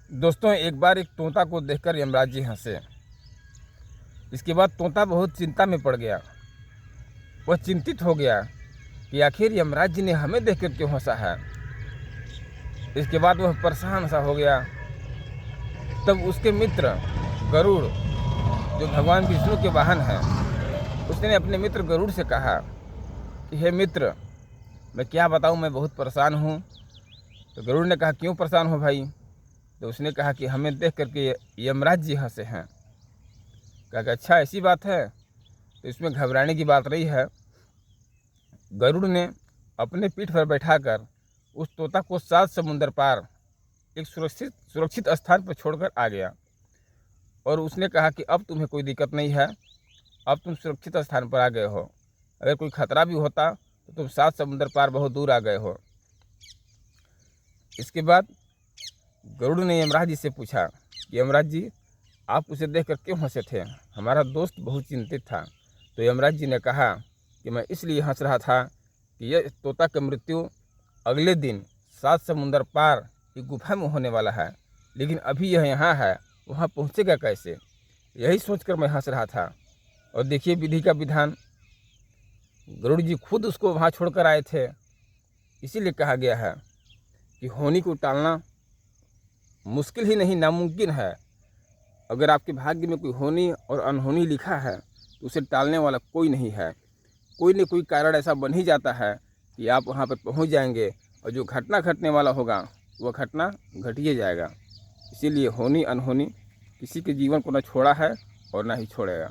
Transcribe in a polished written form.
दोस्तों, एक बार एक तोता को देखकर यमराज जी हंसे। इसके बाद तोता बहुत चिंता में पड़ गया। वह चिंतित हो गया कि आखिर यमराज जी ने हमें देखकर क्यों हंसा है। इसके बाद वह परेशान सा हो गया। तब उसके मित्र गरुड़, जो भगवान विष्णु के वाहन है, उसने अपने मित्र गरुड़ से कहा कि हे मित्र, मैं क्या बताऊं, मैं बहुत परेशान हूं। तो गरुड़ ने कहा, क्यों परेशान हो भाई? तो उसने कहा कि हमें देख करके यमराज जी हंसे हैं। कहा कि अच्छा, ऐसी बात है? तो इसमें घबराने की बात नहीं है। गरुड़ ने अपने पीठ पर बैठाकर उस तोता को 7 समुंदर पार एक सुरक्षित स्थान पर छोड़कर आ गया। और उसने कहा कि अब तुम्हें कोई दिक्कत नहीं है, अब तुम सुरक्षित स्थान पर आ गए हो। अगर कोई खतरा भी होता तो तुम 7 समुंदर पार बहुत दूर आ गए हो। इसके बाद गरुड़ ने यमराज जी से पूछा कि यमराज जी, आप उसे देखकर क्यों हंसे थे? हमारा दोस्त बहुत चिंतित था। तो यमराज जी ने कहा कि मैं इसलिए हंस रहा था कि यह तोता की मृत्यु अगले दिन 7 समुंदर पार एक गुफा में होने वाला है, लेकिन अभी यह यहाँ है, वहाँ पहुँचेगा कैसे? यही सोचकर मैं हंस रहा था। और देखिए विधि का विधान, गरुड़ जी खुद उसको वहाँ छोड़कर आए थे। इसीलिए कहा गया है कि होनी को टालना मुश्किल ही नहीं, नामुमकिन है। अगर आपके भाग्य में कोई होनी और अनहोनी लिखा है तो उसे टालने वाला कोई नहीं है। कोई न कोई कारण ऐसा बन ही जाता है कि आप वहाँ पर पहुँच जाएंगे, और जो घटना घटने वाला होगा वह घटना घट ही जाएगा। इसीलिए होनी अनहोनी किसी के जीवन को न छोड़ा है और ना ही छोड़ेगा।